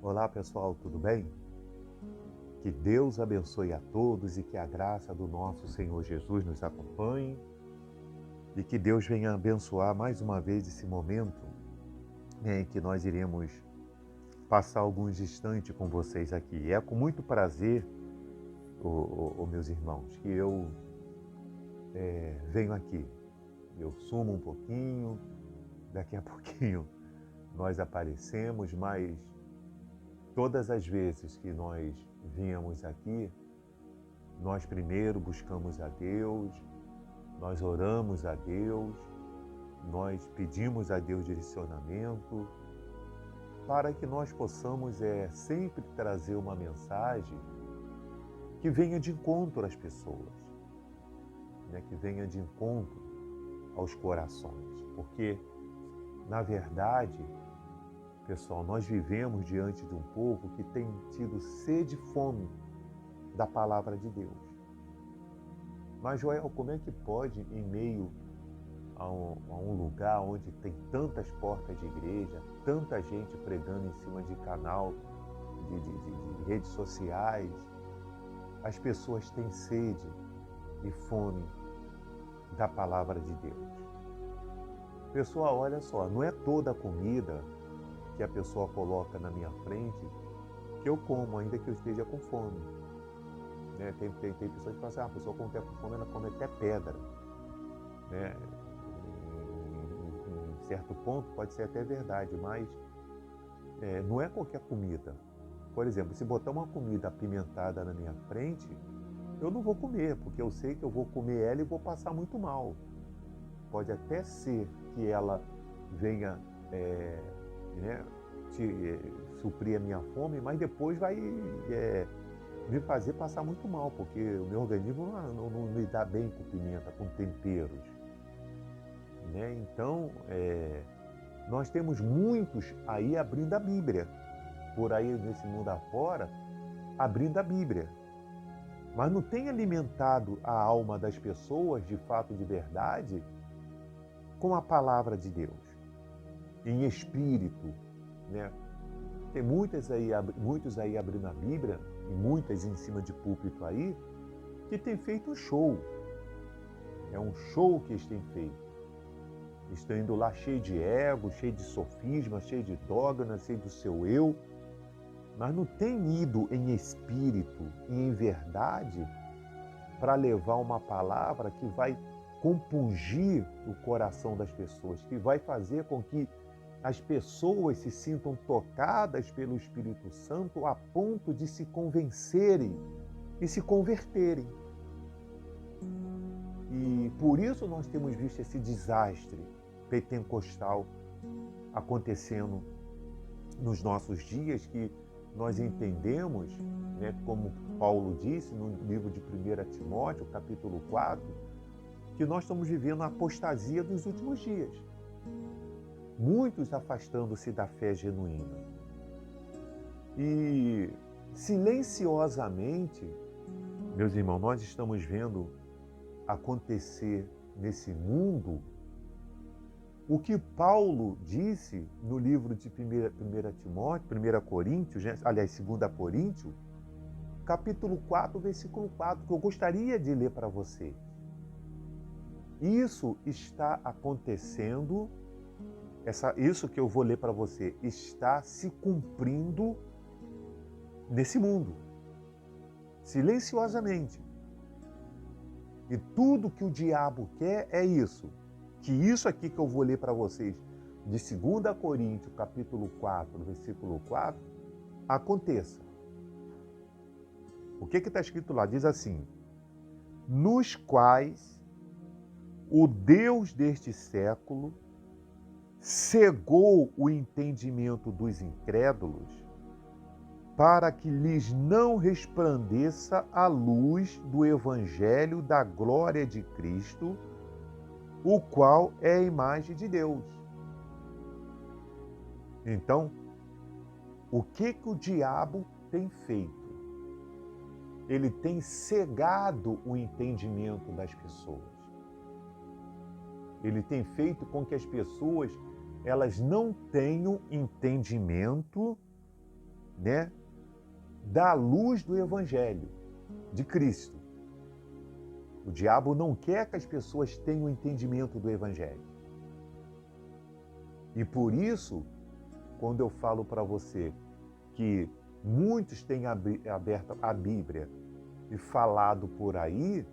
Olá pessoal, tudo bem? Que Deus abençoe a todos e que a graça do nosso Senhor Jesus nos acompanhe e que Deus venha abençoar mais uma vez esse momento, em que nós iremos passar alguns instantes com vocês aqui. É com muito prazer, meus irmãos, que eu venho aqui. Eu sumo um pouquinho, daqui a pouquinho nós aparecemos, mas todas as vezes que nós viemos aqui, nós primeiro buscamos a Deus, nós oramos a Deus, nós pedimos a Deus direcionamento, para que nós possamos sempre trazer uma mensagem que venha de encontro às pessoas, né? Que venha de encontro aos corações. Porque, na verdade, pessoal, nós vivemos diante de um povo que tem tido sede e fome da palavra de Deus. Mas, Joel, como é que pode, em meio a um lugar onde tem tantas portas de igreja, tanta gente pregando em cima de canal, de redes sociais, as pessoas têm sede e fome da palavra de Deus? Pessoal, olha só, não é toda a comida que a pessoa coloca na minha frente que eu como, ainda que eu esteja com fome. Né? Tem pessoas que falam assim, a pessoa quando está com fome, ela come até pedra. Né? Em certo ponto pode ser até verdade, mas não é qualquer comida. Por exemplo, se botar uma comida apimentada na minha frente, eu não vou comer, porque eu sei que eu vou comer ela e vou passar muito mal. Pode até ser que ela venha suprir a minha fome, mas depois vai me fazer passar muito mal, porque o meu organismo não lida bem com pimenta, com temperos. Né? Então, nós temos muitos aí abrindo a Bíblia, por aí nesse mundo afora, abrindo a Bíblia. Mas não tem alimentado a alma das pessoas, de fato, de verdade, com a palavra de Deus, em espírito. Né? Tem muitos aí abrindo a Bíblia, e muitas em cima de púlpito aí, que tem feito um show. É um show que eles têm feito. Estão indo lá cheio de ego, cheio de sofisma, cheio de dogma, cheio do seu eu, mas não tem ido em espírito e em verdade para levar uma palavra que vai compungir o coração das pessoas, que vai fazer com que as pessoas se sintam tocadas pelo Espírito Santo a ponto de se convencerem e se converterem. E por isso nós temos visto esse desastre pentecostal acontecendo nos nossos dias, que nós entendemos, né, como Paulo disse no livro de 1 Timóteo, capítulo 4, que nós estamos vivendo a apostasia dos últimos dias. Muitos afastando-se da fé genuína. E silenciosamente, meus irmãos, nós estamos vendo acontecer nesse mundo o que Paulo disse no livro de 1 Timóteo, 1 Coríntios, aliás, 2 Coríntios, capítulo 4, versículo 4, que eu gostaria de ler para você. Isso está acontecendo, isso que eu vou ler para você, está se cumprindo nesse mundo, silenciosamente. E tudo que o diabo quer é isso, que isso aqui que eu vou ler para vocês, de 2 Coríntios, capítulo 4, versículo 4, aconteça. O que está escrito lá? Diz assim: nos quais o Deus deste século cegou o entendimento dos incrédulos, para que lhes não resplandeça a luz do Evangelho da glória de Cristo, o qual é a imagem de Deus. Então, o que o diabo tem feito? Ele tem cegado o entendimento das pessoas. Ele tem feito com que as pessoas elas não tenham entendimento, né, da luz do Evangelho de Cristo. O diabo não quer que as pessoas tenham entendimento do Evangelho. E por isso, quando eu falo para você que muitos têm aberto a Bíblia e falado por aí,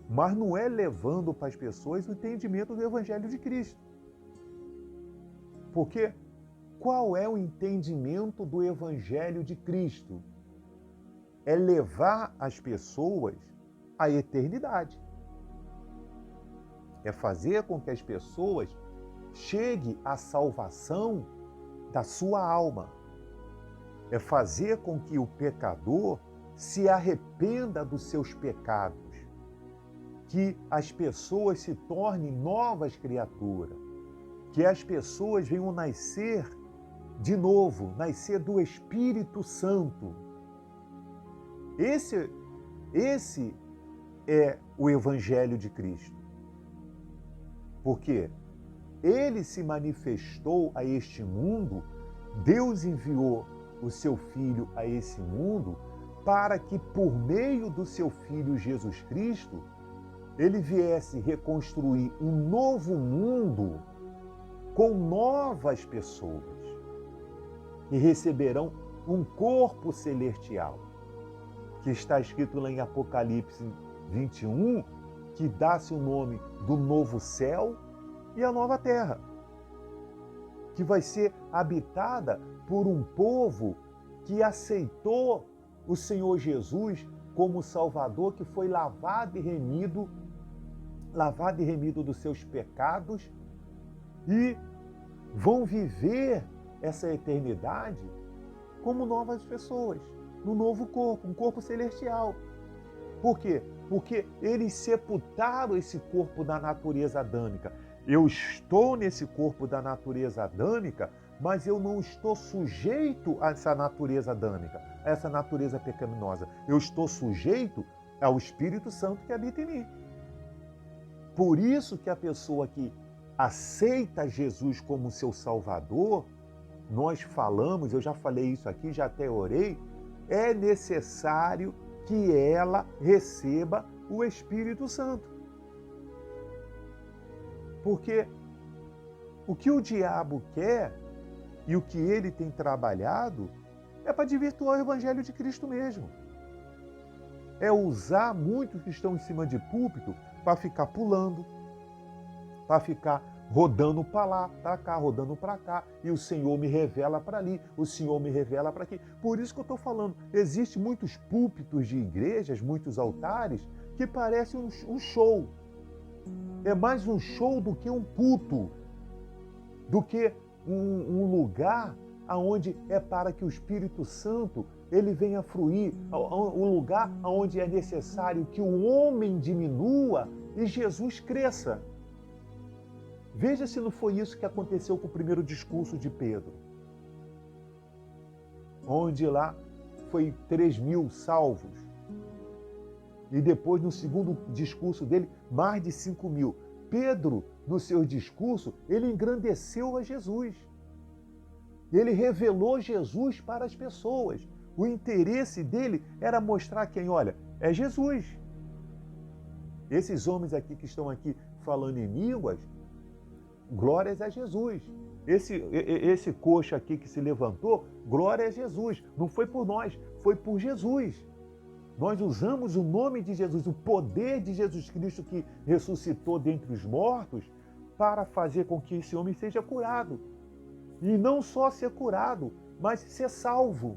mas não é levando para as pessoas o entendimento do Evangelho de Cristo. Porque qual é o entendimento do Evangelho de Cristo? É levar as pessoas à eternidade. É fazer com que as pessoas cheguem à salvação da sua alma. É fazer com que o pecador se arrependa dos seus pecados. Que as pessoas se tornem novas criaturas. Que as pessoas venham nascer de novo, nascer do Espírito Santo. Esse é o Evangelho de Cristo. Porque ele se manifestou a este mundo, Deus enviou o seu Filho a esse mundo para que, por meio do seu Filho Jesus Cristo, ele viesse reconstruir um novo mundo com novas pessoas que receberão um corpo celestial, que está escrito lá em Apocalipse 21, que dá-se o nome do novo céu e a nova terra, que vai ser habitada por um povo que aceitou o Senhor Jesus como Salvador, que foi lavado e remido dos seus pecados, e vão viver essa eternidade como novas pessoas, no novo corpo, um corpo celestial. Por quê? Porque eles sepultaram esse corpo da natureza adâmica. Eu estou nesse corpo da natureza adâmica, mas eu não estou sujeito a essa natureza adâmica, a essa natureza pecaminosa. Eu estou sujeito ao Espírito Santo que habita em mim. Por isso que a pessoa que aceita Jesus como seu Salvador, nós falamos, eu já falei isso aqui, já até orei, é necessário que ela receba o Espírito Santo. Porque o que o diabo quer e o que ele tem trabalhado é para desvirtuar o Evangelho de Cristo mesmo. É usar muitos que estão em cima de púlpito para ficar pulando, para ficar rodando para lá, para cá, rodando para cá, e o Senhor me revela para ali, o Senhor me revela para aqui. Por isso que eu estou falando, existem muitos púlpitos de igrejas, muitos altares, que parecem um show. É mais um show do que um culto, do que um lugar onde é para que o Espírito Santo ele venha fluir, um lugar onde é necessário que o homem diminua e Jesus cresça. Veja se não foi isso que aconteceu com o primeiro discurso de Pedro, onde lá foi 3.000 salvos. E depois, no segundo discurso dele, mais de 5.000. Pedro, no seu discurso, ele engrandeceu a Jesus. Ele revelou Jesus para as pessoas. O interesse dele era mostrar quem, olha, é Jesus. Esses homens aqui que estão aqui falando em línguas, glórias a Jesus. Esse coxo aqui que se levantou, glória a Jesus. Não foi por nós, foi por Jesus. Nós usamos o nome de Jesus, o poder de Jesus Cristo que ressuscitou dentre os mortos, para fazer com que esse homem seja curado. E não só ser curado, mas ser salvo.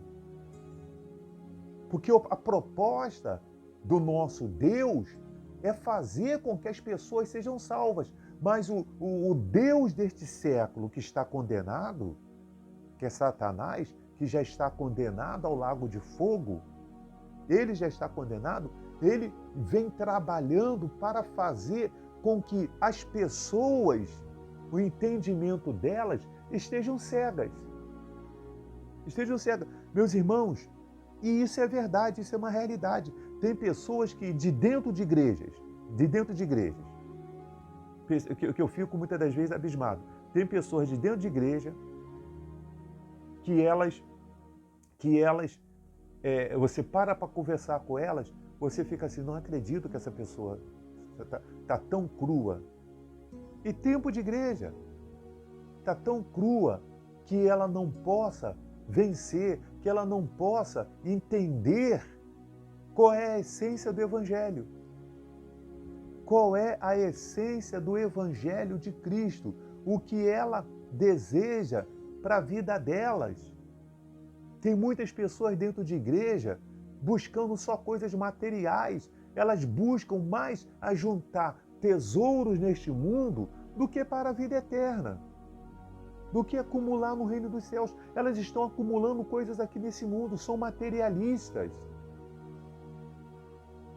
Porque a proposta do nosso Deus é fazer com que as pessoas sejam salvas. Mas o Deus deste século que está condenado, que é Satanás, que já está condenado ao lago de fogo, ele já está condenado, ele vem trabalhando para fazer com que as pessoas, o entendimento delas, estejam cegas. Estejam cegas. Meus irmãos, e isso é verdade, isso é uma realidade. Tem pessoas que de dentro de igrejas, que eu fico muitas das vezes abismado. Tem pessoas de dentro de igreja que você para conversar com elas, você fica assim, não acredito que essa pessoa tá tão crua. E tempo de igreja tá tão crua que ela não possa vencer, que ela não possa entender qual é a essência do Evangelho. Qual é a essência do Evangelho de Cristo? O que ela deseja para a vida delas. Tem muitas pessoas dentro de igreja buscando só coisas materiais. Elas buscam mais a juntar tesouros neste mundo do que para a vida eterna, do que acumular no reino dos céus. Elas estão acumulando coisas aqui nesse mundo, são materialistas.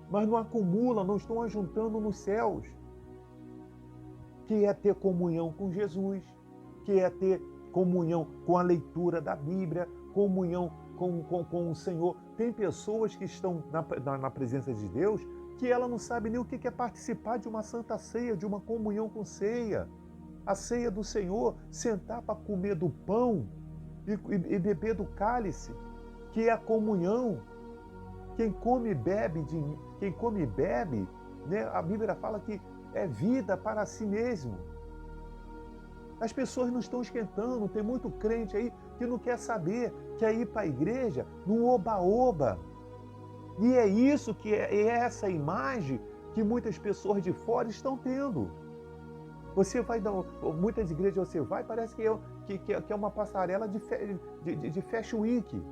Mas não acumulam, não estão ajuntando nos céus, que é ter comunhão com Jesus, que é ter comunhão com a leitura da Bíblia, comunhão com o Senhor. Tem pessoas que estão na presença de Deus que ela não sabe nem o que é participar de uma santa ceia, de uma comunhão com ceia. A ceia do Senhor, sentar para comer do pão e beber do cálice, que é a comunhão. Quem come e bebe, né, a Bíblia fala que é vida para si mesmo. As pessoas não estão esquentando, tem muito crente aí que não quer saber, quer ir para a igreja no oba-oba. E é isso é essa imagem que muitas pessoas de fora estão tendo. Você vai dar, muitas igrejas você vai, parece que é uma passarela de Fashion Week.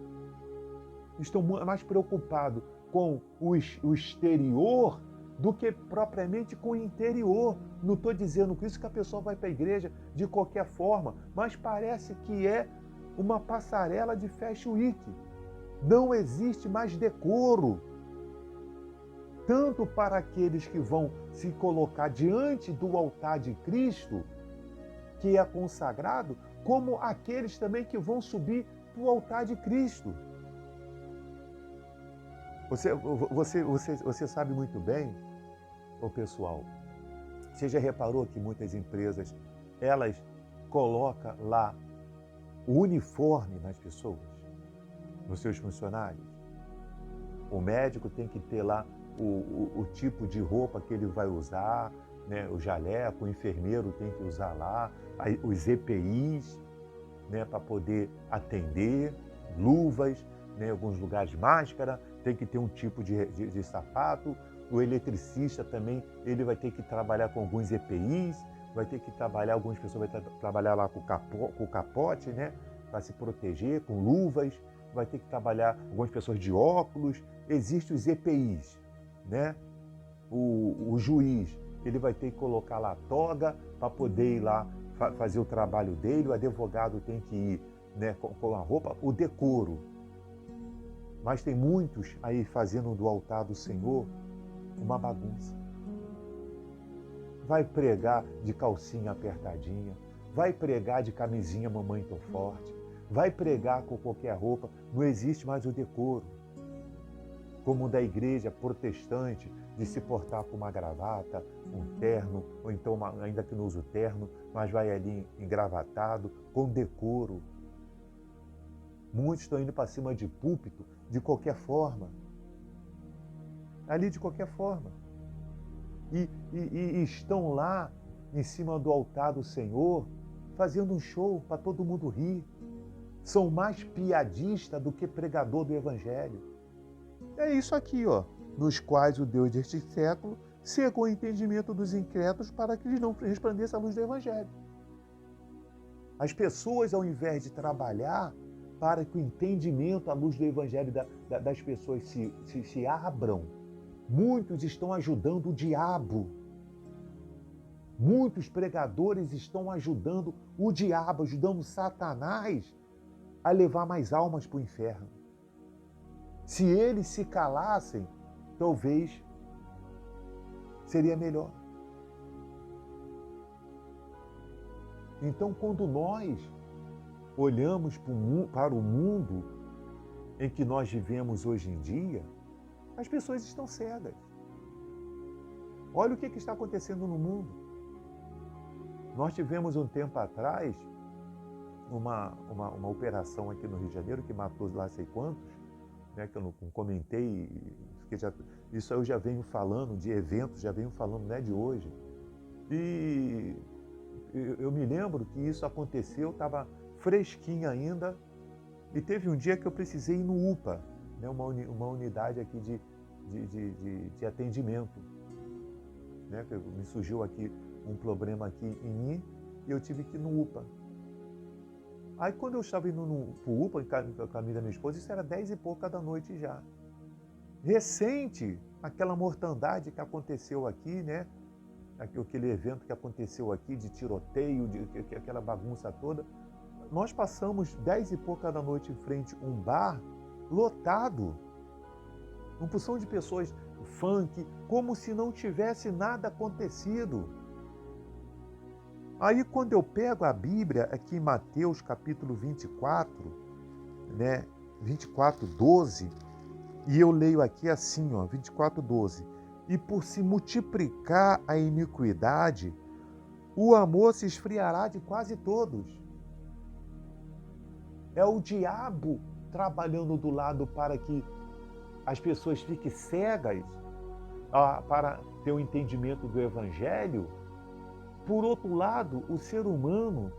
Estão mais preocupados com o exterior do que propriamente com o interior. Não estou dizendo com isso que a pessoa vai para a igreja de qualquer forma, mas parece que é uma passarela de Fashion Week. Não existe mais decoro, tanto para aqueles que vão se colocar diante do altar de Cristo, que é consagrado, como aqueles também que vão subir para o altar de Cristo. Você sabe muito bem, pessoal, você já reparou que muitas empresas, elas colocam lá o uniforme nas pessoas, nos seus funcionários? O médico tem que ter lá o tipo de roupa que ele vai usar, né? O jaleco, o enfermeiro tem que usar lá, os EPIs, né? Para poder atender, luvas, né? Em alguns lugares máscara, tem que ter um tipo de sapato. O eletricista também, ele vai ter que trabalhar com alguns EPIs, vai ter que trabalhar, algumas pessoas vão trabalhar lá com o capote, né? Para se proteger, com luvas, vai ter que trabalhar algumas pessoas de óculos. Existem os EPIs, né? O juiz, ele vai ter que colocar lá a toga para poder ir lá fazer o trabalho dele. O advogado tem que ir, né, com a roupa, o decoro. Mas tem muitos aí fazendo do altar do Senhor uma bagunça. Vai pregar de calcinha apertadinha, vai pregar de camisinha mamãe tão forte, vai pregar com qualquer roupa. Não existe mais o decoro, como o da igreja protestante, de se portar com uma gravata, um terno, ou então ainda que não usa o terno, mas vai ali engravatado, com decoro. Muitos estão indo para cima de púlpito de qualquer forma. Ali de qualquer forma. E estão lá em cima do altar do Senhor, fazendo um show para todo mundo rir. São mais piadistas do que pregador do Evangelho. É isso aqui, ó, nos quais o Deus deste século cegou o entendimento dos incrédulos para que eles não resplandecem a luz do Evangelho. As pessoas, ao invés de trabalhar para que o entendimento, a luz do Evangelho das pessoas se abram, muitos estão ajudando o diabo. Muitos pregadores estão ajudando o diabo, ajudando Satanás a levar mais almas para o inferno. Se eles se calassem, talvez seria melhor. Então, quando nós olhamos para o mundo em que nós vivemos hoje em dia, as pessoas estão cegas. Olha o que está acontecendo no mundo. Nós tivemos um tempo atrás uma operação aqui no Rio de Janeiro que matou lá sei quantos, né, que eu não comentei, que isso eu já venho falando de eventos, já venho falando, não é de hoje. E eu me lembro que isso aconteceu, estava fresquinho ainda, e teve um dia que eu precisei ir no UPA, né, uma unidade aqui de atendimento, né, que me surgiu aqui um problema aqui em mim e eu tive que ir no UPA. Aí quando eu estava indo pro UPA, com a caminho da minha esposa, isso era 10 e pouca da noite já. Recente, aquela mortandade que aconteceu aqui, né? Aquele evento que aconteceu aqui de tiroteio, aquela bagunça toda. Nós passamos 10 e pouca da noite em frente a um bar lotado. Uma porção de pessoas, funk, como se não tivesse nada acontecido. Aí quando eu pego a Bíblia, aqui em Mateus capítulo 24, né, 24, 12, e eu leio aqui assim, ó, 24, 12, e por se multiplicar a iniquidade, o amor se esfriará de quase todos. É o diabo trabalhando do lado para que as pessoas fiquem cegas, para ter o entendimento do Evangelho. Por outro lado, o ser humano,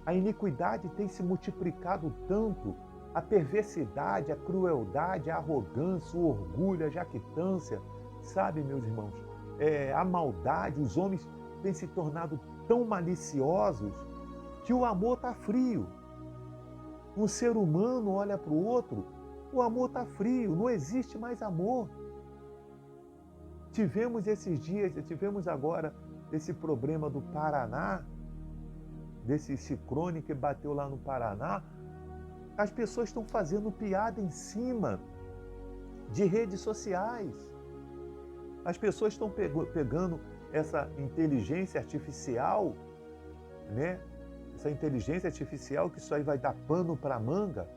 a iniquidade tem se multiplicado tanto, a perversidade, a crueldade, a arrogância, o orgulho, a jactância, sabe, meus irmãos? A maldade, os homens têm se tornado tão maliciosos que o amor está frio. Um ser humano olha para o outro, o amor está frio, não existe mais amor. Tivemos esses dias, tivemos agora esse problema do Paraná, desse ciclone que bateu lá no Paraná. As pessoas estão fazendo piada em cima de redes sociais. As pessoas estão pegando essa inteligência artificial, né? Essa inteligência artificial que isso aí vai dar pano para manga,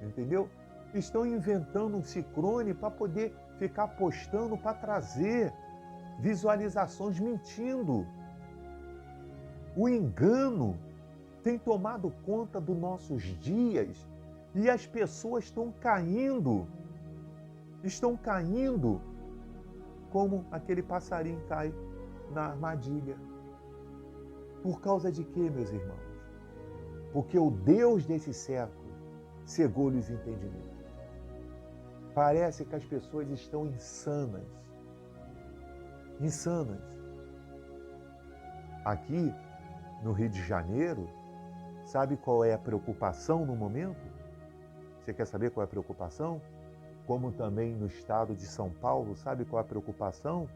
entendeu? Estão inventando um ciclone para poder ficar postando, para trazer visualizações mentindo. O engano tem tomado conta dos nossos dias e as pessoas estão caindo como aquele passarinho cai na armadilha. Por causa de quê, meus irmãos? Porque o Deus desse século cegou-lhes os entendimentos. Parece que as pessoas estão insanas. Insanas. Aqui, no Rio de Janeiro, sabe qual é a preocupação no momento? Você quer saber qual é a preocupação? Como também no estado de São Paulo, sabe qual é a preocupação?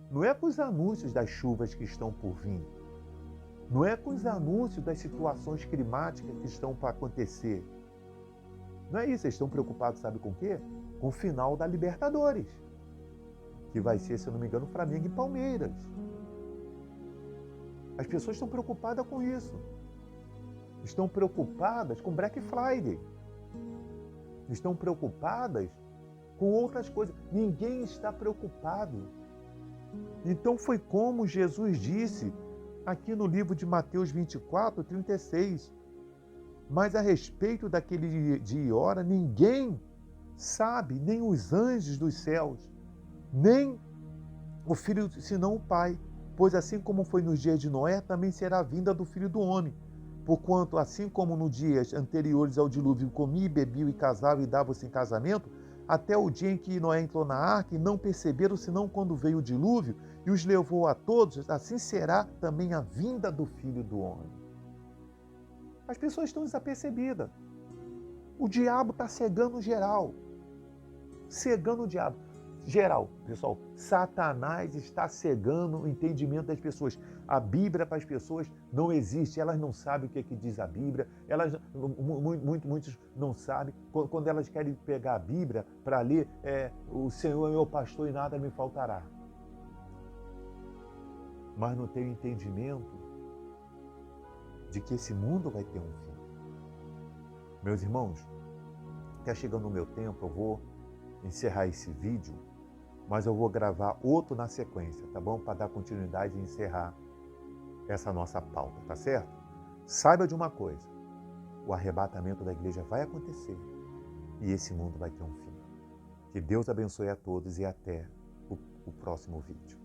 Não é com os anúncios das chuvas que estão por vir. Não é com os anúncios das situações climáticas que estão para acontecer. Não é isso, eles estão preocupados, sabe com o quê? Com o final da Libertadores, que vai ser, se eu não me engano, Flamengo e Palmeiras. As pessoas estão preocupadas com isso. Estão preocupadas com Black Friday. Estão preocupadas com outras coisas. Ninguém está preocupado. Então foi como Jesus disse aqui no livro de Mateus 24, 36. Mas a respeito daquele dia e hora, ninguém sabe, nem os anjos dos céus, nem o Filho, senão o Pai. Pois assim como foi nos dias de Noé, também será a vinda do Filho do Homem. Porquanto, assim como nos dias anteriores ao dilúvio, comia, bebia e casava e dava-se em casamento, até o dia em que Noé entrou na arca e não perceberam, senão quando veio o dilúvio e os levou a todos, assim será também a vinda do Filho do Homem. As pessoas estão desapercebidas. O diabo está cegando geral. Cegando o diabo. Geral, pessoal, Satanás está cegando o entendimento das pessoas. A Bíblia para as pessoas não existe, elas não sabem o que é que diz a Bíblia, muitos não sabem. Quando elas querem pegar a Bíblia para ler, o Senhor é meu pastor e nada me faltará. Mas não tem o entendimento de que esse mundo vai ter um fim. Meus irmãos, está chegando o meu tempo, eu vou encerrar esse vídeo, mas eu vou gravar outro na sequência, tá bom? Para dar continuidade e encerrar essa nossa pauta, tá certo? Saiba de uma coisa, o arrebatamento da igreja vai acontecer e esse mundo vai ter um fim. Que Deus abençoe a todos e até o próximo vídeo.